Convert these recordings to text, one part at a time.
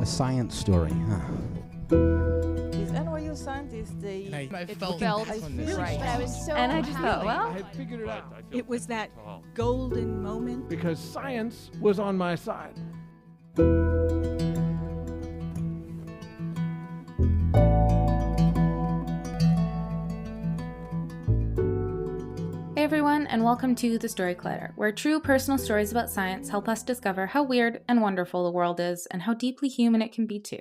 A science story, huh? These NYU scientists, I it felt felt really right. But I was so And I just thought, well, I had figured it out. it was that golden moment. Because science was on my side. Hey everyone, and welcome to The Story Collider, where true personal stories about science help us discover how weird and wonderful the world is and how deeply human it can be too.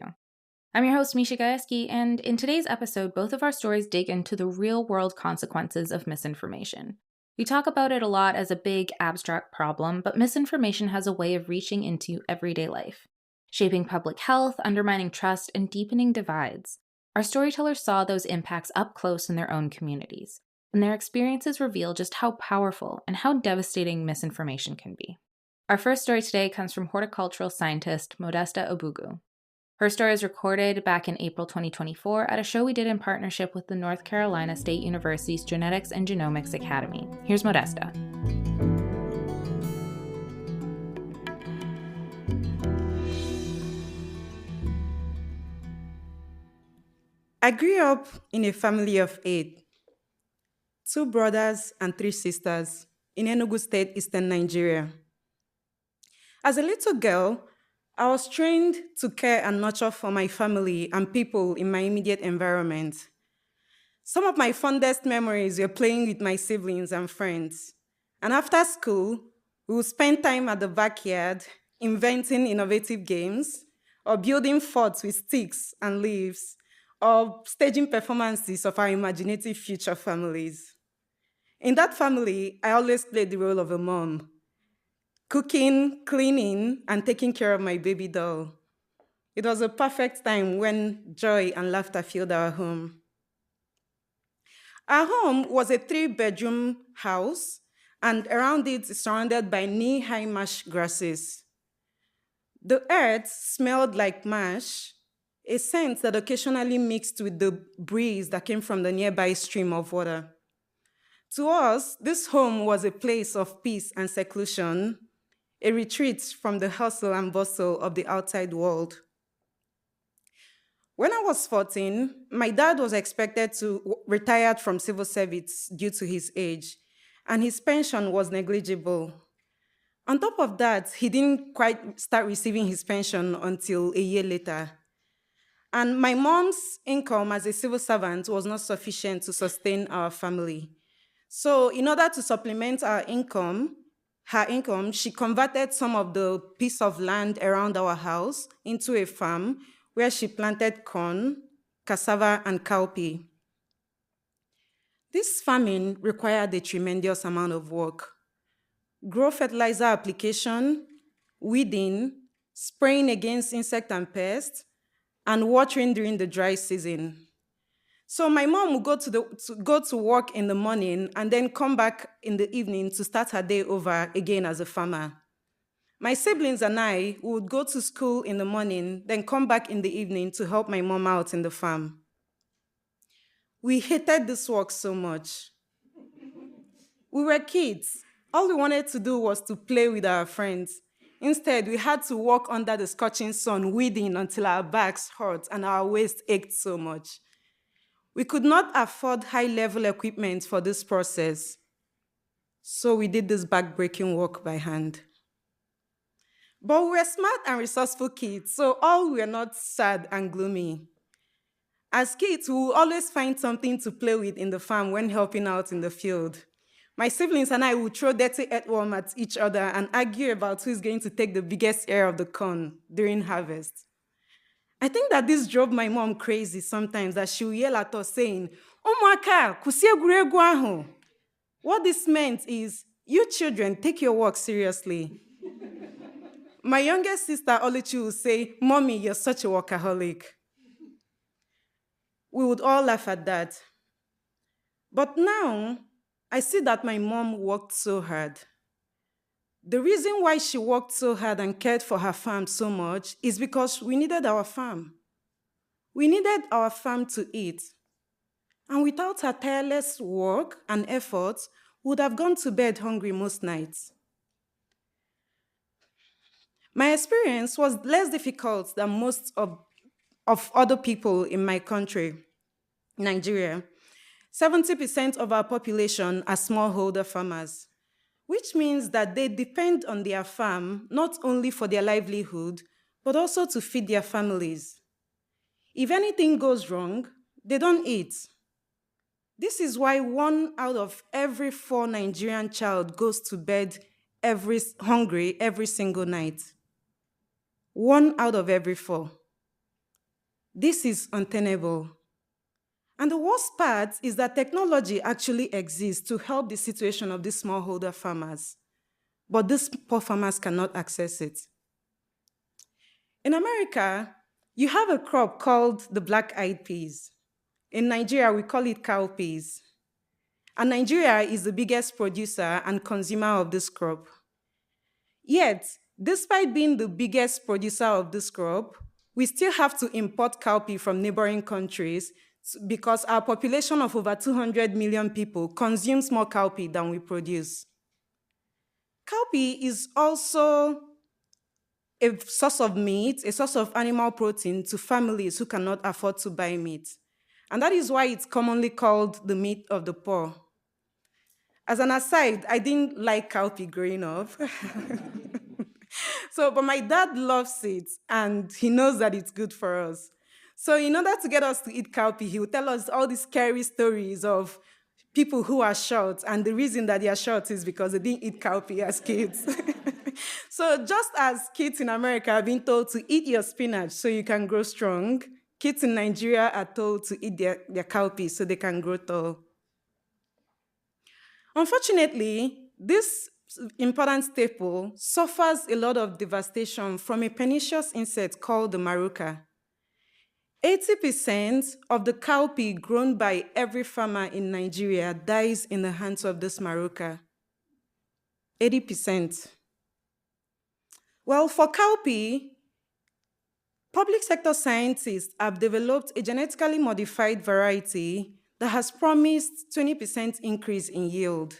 I'm your host, Misha Gajewski, and in today's episode, both of our stories dig into the real-world consequences of misinformation. We talk about it a lot as a big, abstract problem, but misinformation has a way of reaching into everyday life, shaping public health, undermining trust, and deepening divides. Our storytellers saw those impacts up close in their own communities, and their experiences reveal just how powerful and how devastating misinformation can be. Our first story today comes from horticultural scientist Modesta Abugu. Her story is recorded back in April 2024 at a show we did in partnership with the North Carolina State University's Genetics and Genomics Academy. Here's Modesta. I grew up in a family of 8. 2 brothers and 3 sisters in Enugu State, Eastern Nigeria. As a little girl, I was trained to care and nurture for my family and people in my immediate environment. Some of my fondest memories were playing with my siblings and friends. And after school, we would spend time at the backyard inventing innovative games or building forts with sticks and leaves or staging performances of our imaginative future families. In that family, I always played the role of a mom, cooking, cleaning, and taking care of my baby doll. It was a perfect time when joy and laughter filled our home. Our home was a 3-bedroom house, and around it is surrounded by knee-high marsh grasses. The earth smelled like marsh, a scent that occasionally mixed with the breeze that came from the nearby stream of water. To us, this home was a place of peace and seclusion, a retreat from the hustle and bustle of the outside world. When I was 14, my dad was expected to retire from civil service due to his age, and his pension was negligible. On top of that, he didn't quite start receiving his pension until a year later. And my mom's income as a civil servant was not sufficient to sustain our family. So in order to supplement her income, she converted some of the piece of land around our house into a farm where she planted corn, cassava, and cowpea. This farming required a tremendous amount of work. Grow fertilizer application, weeding, spraying against insect and pests, and watering during the dry season. So my mom would go to work in the morning and then come back in the evening to start her day over again as a farmer. My siblings and I would go to school in the morning, then come back in the evening to help my mom out in the farm. We hated this work so much. We were kids. All we wanted to do was to play with our friends. Instead, we had to work under the scorching sun, weeding until our backs hurt and our waist ached so much. We could not afford high-level equipment for this process, so we did this back-breaking work by hand. But we were smart and resourceful kids, so all were not sad and gloomy. As kids, we would always find something to play with in the farm when helping out in the field. My siblings and I would throw dirty earthworm at each other and argue about who is going to take the biggest ear of the corn during harvest. I think that this drove my mom crazy sometimes, that she would yell at us saying, "Ụmụaka, kwụsị egwuregwu ahụ." What this meant is, you children, take your work seriously. My youngest sister, Oluchi, would say, "Mommy, you're such a workaholic." We would all laugh at that. But now, I see that my mom worked so hard. The reason why she worked so hard and cared for her farm so much is because we needed our farm. We needed our farm to eat. And without her tireless work and efforts, we would have gone to bed hungry most nights. My experience was less difficult than most of other people in my country, Nigeria. 70% of our population are smallholder farmers, which means that they depend on their farm not only for their livelihood, but also to feed their families. If anything goes wrong, they don't eat. This is why 1 out of every 4 Nigerian child goes to bed hungry every single night. 1 out of every 4. This is untenable. And the worst part is that technology actually exists to help the situation of these smallholder farmers, but these poor farmers cannot access it. In America, you have a crop called the black-eyed peas. In Nigeria, we call it cowpeas. And Nigeria is the biggest producer and consumer of this crop. Yet, despite being the biggest producer of this crop, we still have to import cowpea from neighboring countries because our population of over 200 million people consumes more cowpea than we produce. Cowpea is also a source of meat, a source of animal protein to families who cannot afford to buy meat. And that is why it's commonly called the meat of the poor. As an aside, I didn't like cowpea growing up. But my dad loves it, and he knows that it's good for us. So in order to get us to eat cowpea, he will tell us all these scary stories of people who are short, and the reason that they are short is because they didn't eat cowpea as kids. So just as kids in America have been told to eat your spinach so you can grow strong, kids in Nigeria are told to eat their cowpea so they can grow tall. Unfortunately, this important staple suffers a lot of devastation from a pernicious insect called the maruca. 80% of the cowpea grown by every farmer in Nigeria dies in the hands of this maruca. 80%. Well, for cowpea, public sector scientists have developed a genetically modified variety that has promised 20% increase in yield,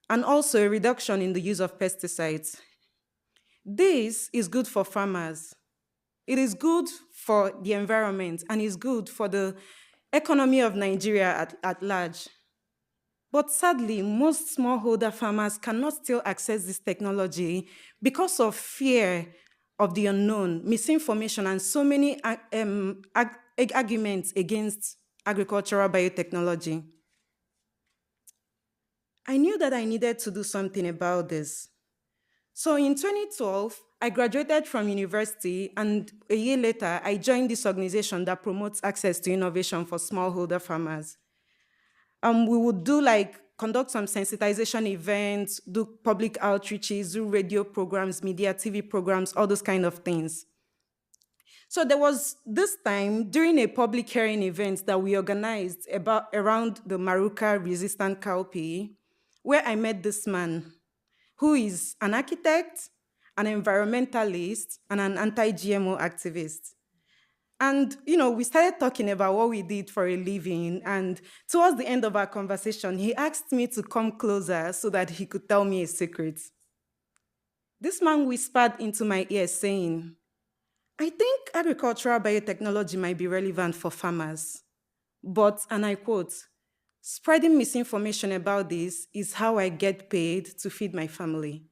and also a reduction in the use of pesticides. This is good for farmers. It is good for the environment, and is good for the economy of Nigeria at large. But sadly, most smallholder farmers cannot still access this technology because of fear of the unknown, misinformation, and so many arguments against agricultural biotechnology. I knew that I needed to do something about this. So in 2012, I graduated from university, and a year later, I joined this organization that promotes access to innovation for smallholder farmers. We would conduct some sensitization events, do public outreaches, do radio programs, media, TV programs, all those kind of things. So there was this time during a public hearing event that we organized around the maruca-resistant cowpea, where I met this man who is an architect, an environmentalist, and an anti-GMO activist. And, we started talking about what we did for a living. And towards the end of our conversation, he asked me to come closer so that he could tell me a secret. This man whispered into my ear saying, "I think agricultural biotechnology might be relevant for farmers. But," and I quote, "spreading misinformation about this is how I get paid to feed my family.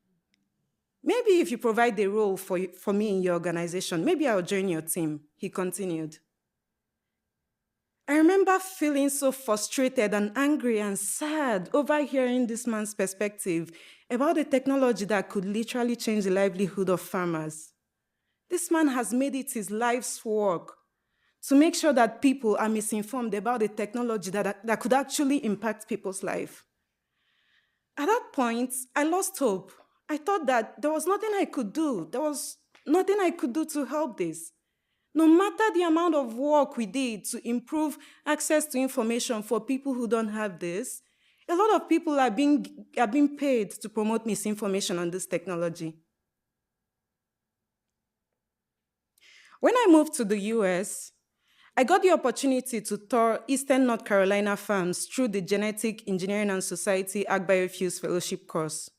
Maybe if you provide a role for me in your organization, maybe I'll join your team," he continued. I remember feeling so frustrated and angry and sad over hearing this man's perspective about a technology that could literally change the livelihood of farmers. This man has made it his life's work to make sure that people are misinformed about a technology that could actually impact people's life. At that point, I lost hope. I thought that there was nothing I could do. There was nothing I could do to help this. No matter the amount of work we did to improve access to information for people who don't have this, a lot of people are being paid to promote misinformation on this technology. When I moved to the US, I got the opportunity to tour Eastern North Carolina farms through the Genetic Engineering and Society AgBiofuels Fellowship course.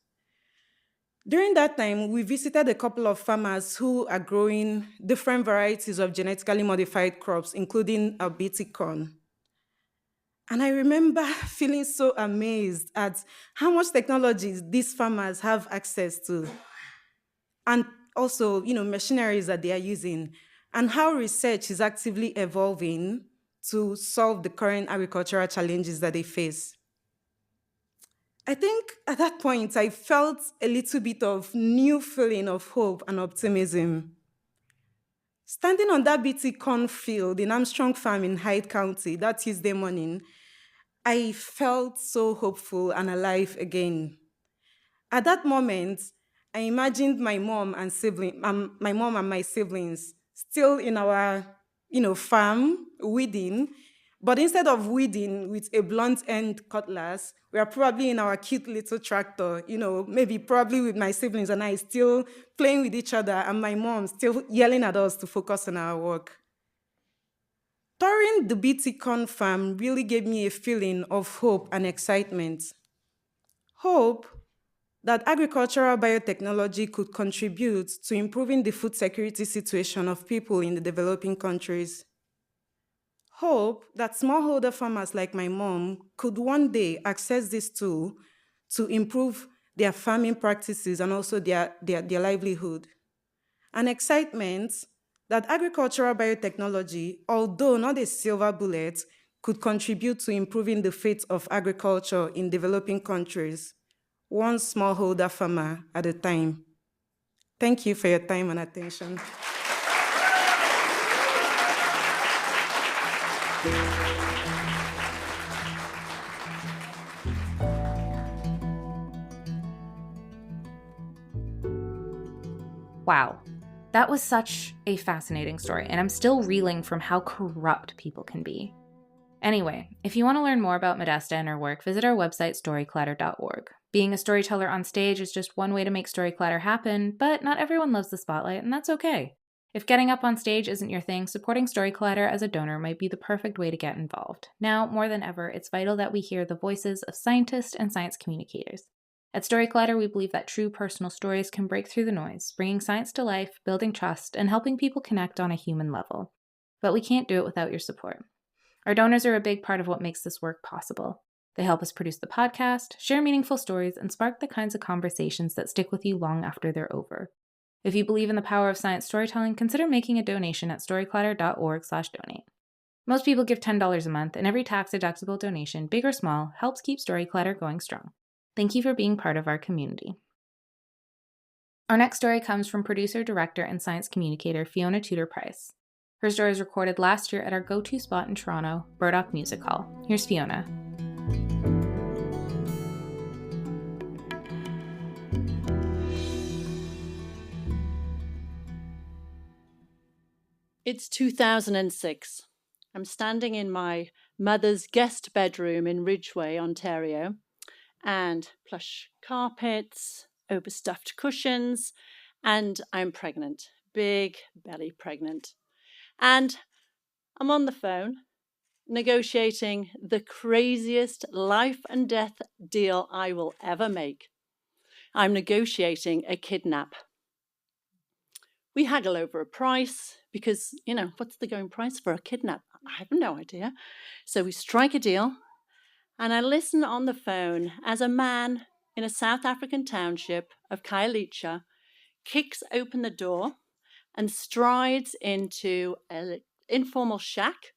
During that time, we visited a couple of farmers who are growing different varieties of genetically modified crops, including BT corn. And I remember feeling so amazed at how much technologies these farmers have access to, and also, machineries that they are using, and how research is actively evolving to solve the current agricultural challenges that they face. I think at that point, I felt a little bit of new feeling of hope and optimism. Standing on that BT corn field in Armstrong Farm in Hyde County that Tuesday morning, I felt so hopeful and alive again. At that moment, I imagined my mom and my siblings still in our, farm weeding, but instead of weeding with a blunt end cutlass, we are probably in our cute little tractor, maybe probably with my siblings and I still playing with each other, and my mom still yelling at us to focus on our work. Touring the BT corn farm really gave me a feeling of hope and excitement. Hope that agricultural biotechnology could contribute to improving the food security situation of people in the developing countries. Hope that smallholder farmers like my mom could one day access this tool to improve their farming practices and also their livelihood. And excitement that agricultural biotechnology, although not a silver bullet, could contribute to improving the fate of agriculture in developing countries, one smallholder farmer at a time. Thank you for your time and attention. Wow, that was such a fascinating story, and I'm still reeling from how corrupt people can be. Anyway, if you want to learn more about Modesta and her work, visit our website, storyclatter.org. Being a storyteller on stage is just one way to make Storyclatter happen, but not everyone loves the spotlight, and that's okay. If getting up on stage isn't your thing, supporting Storyclatter as a donor might be the perfect way to get involved. Now, more than ever, it's vital that we hear the voices of scientists and science communicators. At Storyclatter, we believe that true personal stories can break through the noise, bringing science to life, building trust, and helping people connect on a human level. But we can't do it without your support. Our donors are a big part of what makes this work possible. They help us produce the podcast, share meaningful stories, and spark the kinds of conversations that stick with you long after they're over. If you believe in the power of science storytelling, consider making a donation at storyclatter.org/donate. Most people give $10 a month, and every tax-deductible donation, big or small, helps keep Storyclatter going strong. Thank you for being part of our community. Our next story comes from producer, director, and science communicator Fiona Tudor Price. Her story was recorded last year at our go-to spot in Toronto, Burdock Music Hall. Here's Fiona. It's 2006. I'm standing in my mother's guest bedroom in Ridgeway, Ontario, and plush carpets, overstuffed cushions, and I'm pregnant, big belly pregnant. And I'm on the phone negotiating the craziest life and death deal I will ever make. I'm negotiating a kidnap. We haggle over a price because, what's the going price for a kidnap? I have no idea. So we strike a deal, and I listen on the phone as a man in a South African township of Khayelitsha kicks open the door and strides into an informal shack,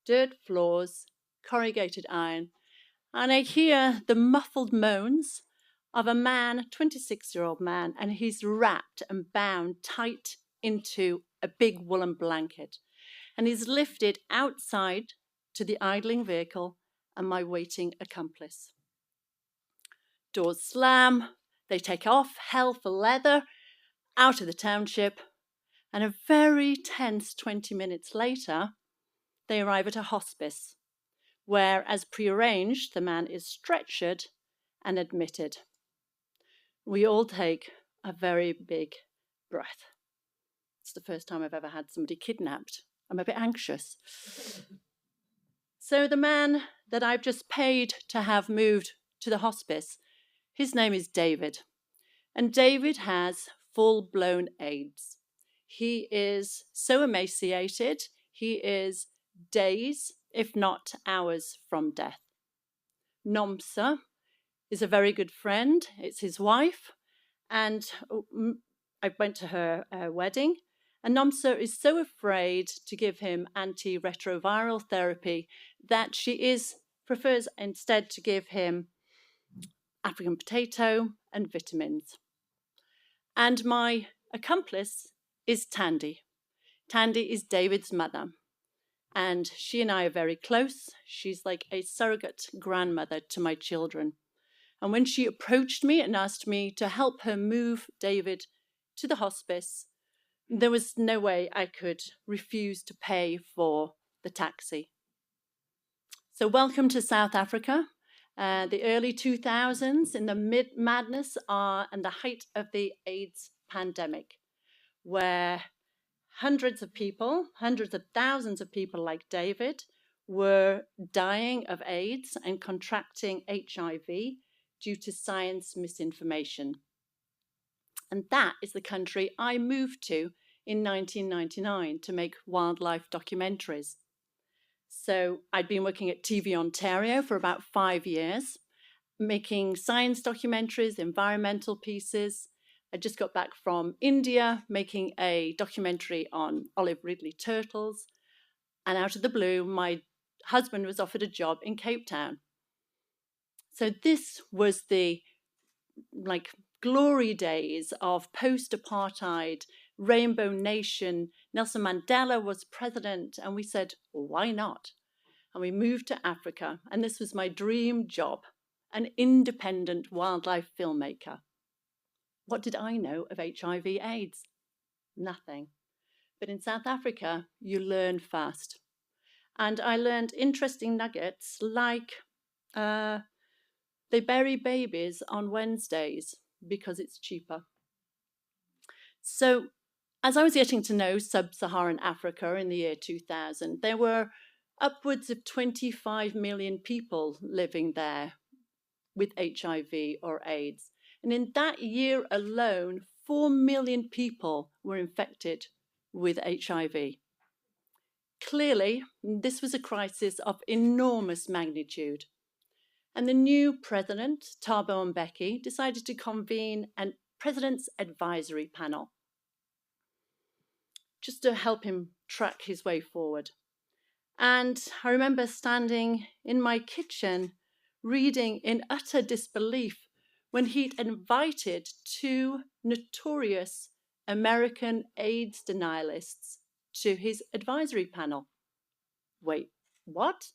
dirt floors, corrugated iron, and I hear the muffled moans of a man, 26-year-old man, and he's wrapped and bound tight into a big woolen blanket, and he's lifted outside to the idling vehicle and my waiting accomplice. Doors slam, they take off, hell for leather, out of the township, and a very tense 20 minutes later, they arrive at a hospice, where, as prearranged, the man is stretchered and admitted. We all take a very big breath. It's the first time I've ever had somebody kidnapped. I'm a bit anxious. So the man that I've just paid to have moved to the hospice, his name is David. And David has full-blown AIDS. He is so emaciated, he is days, if not hours, from death. Nomsa is a very good friend. It's his wife. And I went to her wedding. And Nomsa is so afraid to give him antiretroviral therapy that she prefers instead to give him African potato and vitamins. And my accomplice is Tandy. Tandy is David's mother. And she and I are very close. She's like a surrogate grandmother to my children. And when she approached me and asked me to help her move David to the hospice, there was no way I could refuse to pay for the taxi. So welcome to South Africa. The early 2000s, in the mid-madness and the height of the AIDS pandemic, where hundreds of thousands of people like David were dying of AIDS and contracting HIV due to science misinformation. And that is the country I moved to in 1999 to make wildlife documentaries. So I'd been working at TVOntario for about 5 years, making science documentaries, environmental pieces. I just got back from India, making a documentary on olive ridley turtles. And out of the blue, my husband was offered a job in Cape Town. So this was the glory days of post-apartheid, Rainbow Nation. Nelson Mandela was president, and we said, why not? And we moved to Africa, and this was my dream job, an independent wildlife filmmaker. What did I know of HIV/AIDS? Nothing. But in South Africa, you learn fast. And I learned interesting nuggets like they bury babies on Wednesdays because it's cheaper. So as I was getting to know sub-Saharan Africa in the year 2000, there were upwards of 25 million people living there with HIV or AIDS. And in that year alone, 4 million people were infected with HIV. Clearly, this was a crisis of enormous magnitude. And the new president, Thabo Mbeki, decided to convene a president's advisory panel just to help him track his way forward. And I remember standing in my kitchen reading in utter disbelief when he'd invited 2 notorious American AIDS denialists to his advisory panel. Wait, what?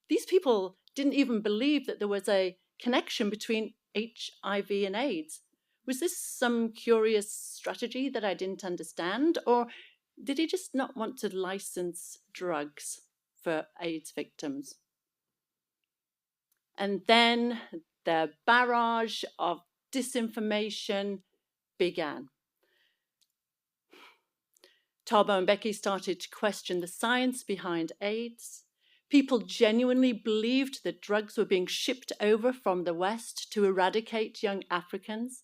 These people didn't even believe that there was a connection between HIV and AIDS. Was this some curious strategy that I didn't understand? Or did he just not want to license drugs for AIDS victims? And then the barrage of disinformation began. Thabo Mbeki started to question the science behind AIDS. People genuinely believed that drugs were being shipped over from the West to eradicate young Africans.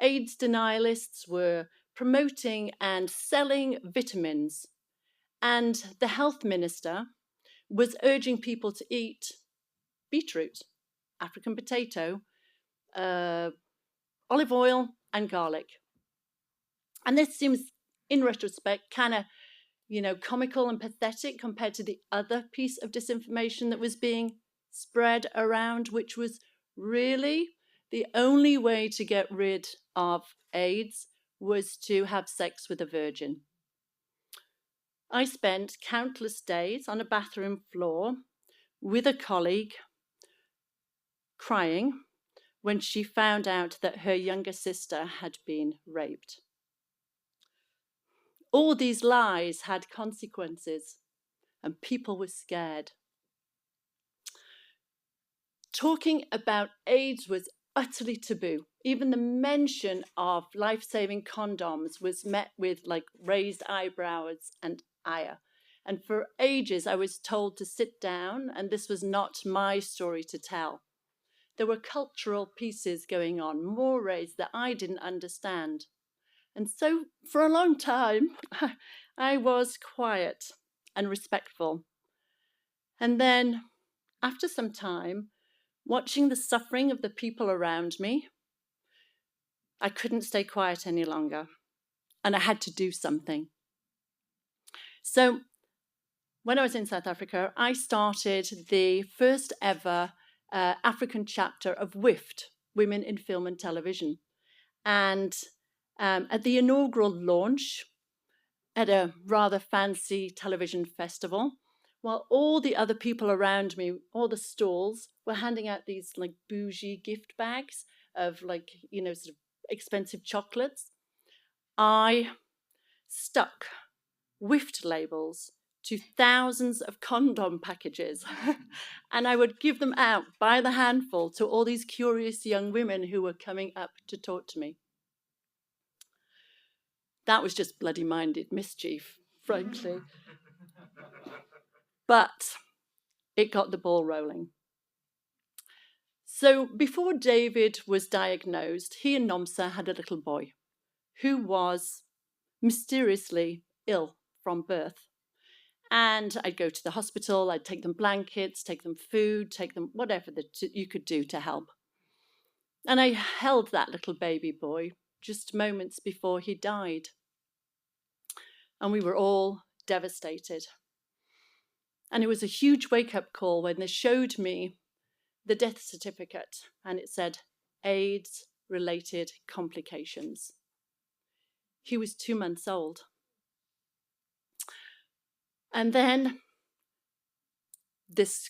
AIDS denialists were promoting and selling vitamins. And the health minister was urging people to eat beetroot, African potato, olive oil, and garlic. And this seems, in retrospect, kind of, comical and pathetic compared to the other piece of disinformation that was being spread around, which was really the only way to get rid of AIDS was to have sex with a virgin. I spent countless days on a bathroom floor with a colleague crying when she found out that her younger sister had been raped. All these lies had consequences, and people were scared. Talking about AIDS was utterly taboo. Even the mention of life-saving condoms was met with raised eyebrows and ire. And for ages, I was told to sit down, and this was not my story to tell. there were cultural pieces going on, mores that I didn't understand. And so for a long time, I was quiet and respectful. And then after some time, watching the suffering of the people around me, I couldn't stay quiet any longer, and I had to do something. So when I was in South Africa, I started the first ever African chapter of WIFT, Women in Film and Television. And at the inaugural launch at a rather fancy television festival, while all the other people around me, all the stalls, were handing out these like bougie gift bags of like, you know, sort of expensive chocolates, I stuck WIFT labels to thousands of condom packages and I would give them out by the handful to all these curious young women who were coming up to talk to me. That was just bloody-minded mischief, frankly. But it got the ball rolling. So before David was diagnosed, he and Nomsa had a little boy who was mysteriously ill from birth. And I'd go to the hospital, I'd take them blankets, take them food, take them whatever that you could do to help. And I held that little baby boy just moments before he died. And we were all devastated. And it was a huge wake-up call when they showed me the death certificate, and it said AIDS-related complications. He was 2 months old. And then this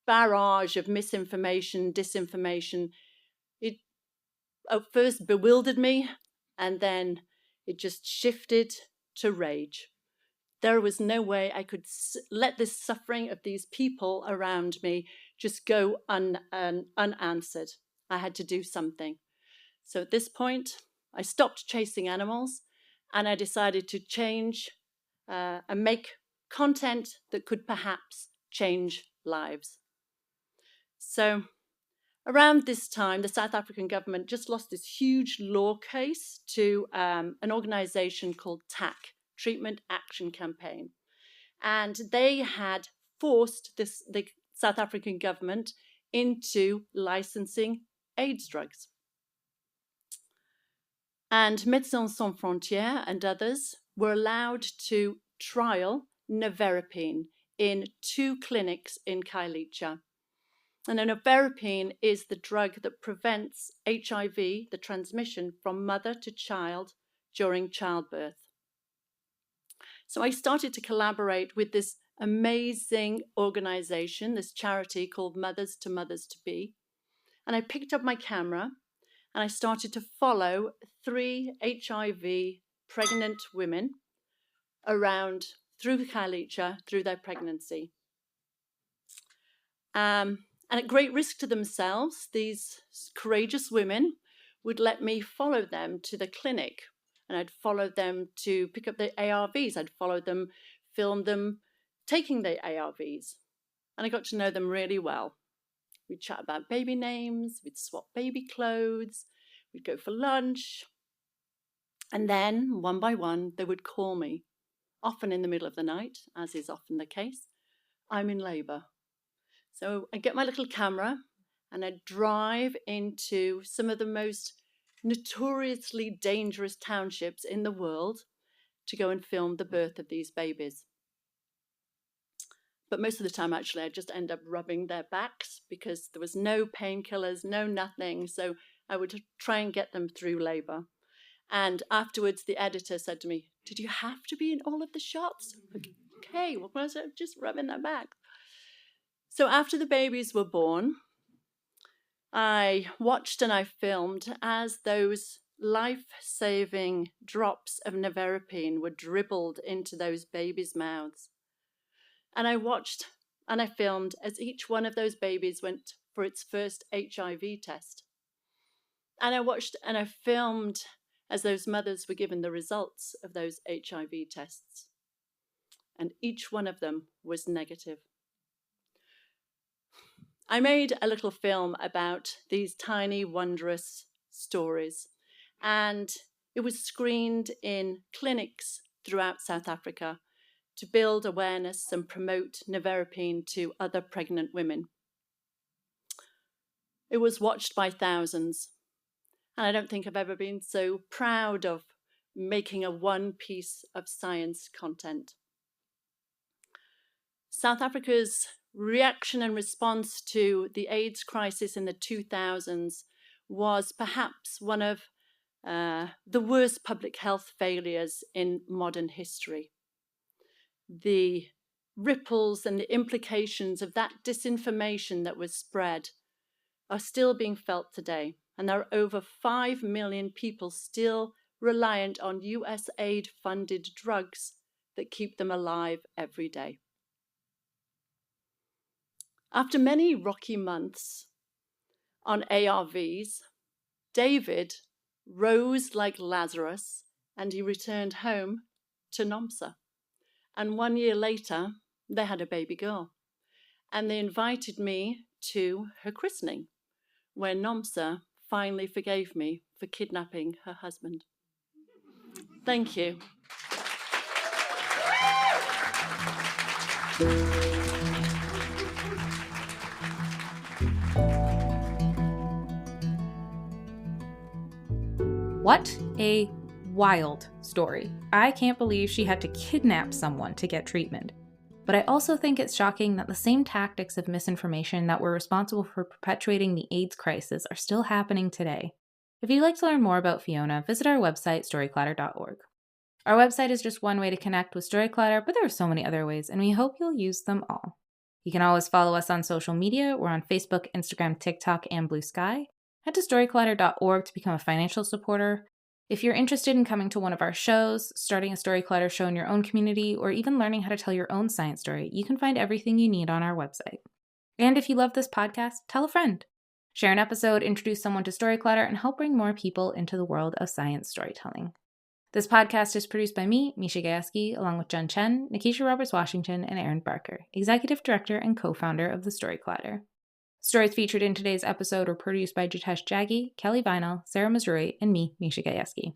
barrage of misinformation, disinformation, it at first bewildered me, and then it just shifted to rage. There was no way I could let this suffering of these people around me just go unanswered. I had to do something. So at this point, I stopped chasing animals, and I decided to change and make content that could perhaps change lives. So around this time, the South African government just lost this huge law case to an organisation called TAC, Treatment Action Campaign. And they had forced the South African government into licensing AIDS drugs. And Médecins Sans Frontières and others were allowed to trial nevirapine in 2 clinics in Khayelitsha. And nevirapine is the drug that prevents HIV, the transmission from mother to child during childbirth. So I started to collaborate with this amazing organization, this charity called Mothers to Be. And I picked up my camera and I started to follow 3 HIV pregnant women around through Khayelitsha, through their pregnancy. And at great risk to themselves, these courageous women would let me follow them to the clinic. And I'd follow them to pick up the ARVs. I'd follow them, film them taking the ARVs. And I got to know them really well. We'd chat about baby names, we'd swap baby clothes, we'd go for lunch. And then, one by one, they would call me, often in the middle of the night, as is often the case. I'm in labour. So I get my little camera and I drive into some of the most notoriously dangerous townships in the world to go and film the birth of these babies. But most of the time, actually, I just end up rubbing their backs because there was no painkillers, no nothing. So I would try and get them through labour. And afterwards, the editor said to me, "Did you have to be in all of the shots?" Okay, well, I was just rubbing their back. So after the babies were born, I watched and I filmed as those life-saving drops of nevirapine were dribbled into those babies' mouths. And I watched and I filmed as each one of those babies went for its first HIV test. And I watched and I filmed as those mothers were given the results of those HIV tests. And each one of them was negative. I made a little film about these tiny, wondrous stories, and it was screened in clinics throughout South Africa to build awareness and promote nevirapine to other pregnant women. It was watched by thousands, and I don't think I've ever been so proud of making a one piece of science content. South Africa's reaction and response to the AIDS crisis in the 2000s was perhaps one of the worst public health failures in modern history. The ripples and the implications of that disinformation that was spread are still being felt today, and there are over 5 million people still reliant on US aid-funded drugs that keep them alive every day. After many rocky months on ARVs, David rose like Lazarus and he returned home to NOMSA. And 1 year later, they had a baby girl. And they invited me to her christening, where NOMSA finally forgave me for kidnapping her husband. Thank you. What a wild story. I can't believe she had to kidnap someone to get treatment. But I also think it's shocking that the same tactics of misinformation that were responsible for perpetuating the AIDS crisis are still happening today. If you'd like to learn more about Fiona, visit our website, storyclatter.org. Our website is just one way to connect with Storyclatter, but there are so many other ways, and we hope you'll use them all. You can always follow us on social media. We're on Facebook, Instagram, TikTok, and Blue Sky. Head to storyclatter.org to become a financial supporter. If you're interested in coming to one of our shows, starting a Storyclatter show in your own community, or even learning how to tell your own science story, you can find everything you need on our website. And if you love this podcast, tell a friend. Share an episode, introduce someone to Storyclatter, and help bring more people into the world of science storytelling. This podcast is produced by me, Misha Gajewski, along with Jen Chen, Nikisha Roberts-Washington, and Aaron Barker, Executive Director and co-founder of the Storyclatter. Stories featured in today's episode were produced by Jitesh Jaggi, Kelly Vinal, Sarah Mazrui, and me, Misha Gajewski.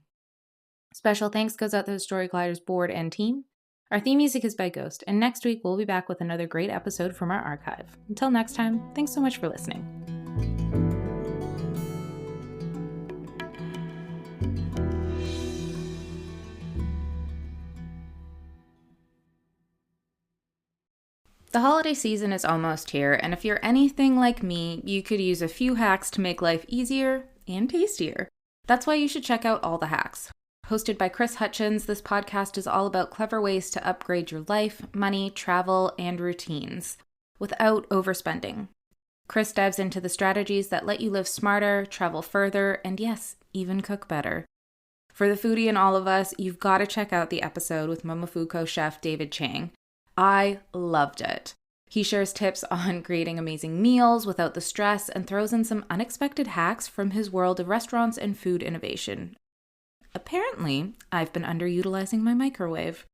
Special thanks goes out to the Storyclatter's board and team. Our theme music is by Ghost, and next week we'll be back with another great episode from our archive. Until next time, thanks so much for listening. The holiday season is almost here, and if you're anything like me, you could use a few hacks to make life easier and tastier. That's why you should check out All the Hacks. Hosted by Chris Hutchins, this podcast is all about clever ways to upgrade your life, money, travel, and routines without overspending. Chris dives into the strategies that let you live smarter, travel further, and yes, even cook better. For the foodie in all of us, you've got to check out the episode with Momofuku chef David Chang. I loved it. He shares tips on creating amazing meals without the stress and throws in some unexpected hacks from his world of restaurants and food innovation. Apparently, I've been underutilizing my microwave.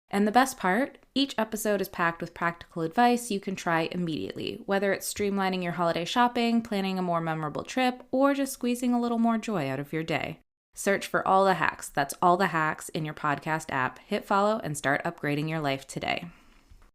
And the best part, each episode is packed with practical advice you can try immediately, whether it's streamlining your holiday shopping, planning a more memorable trip, or just squeezing a little more joy out of your day. Search for All the Hacks. That's All the Hacks in your podcast app. Hit follow and start upgrading your life today.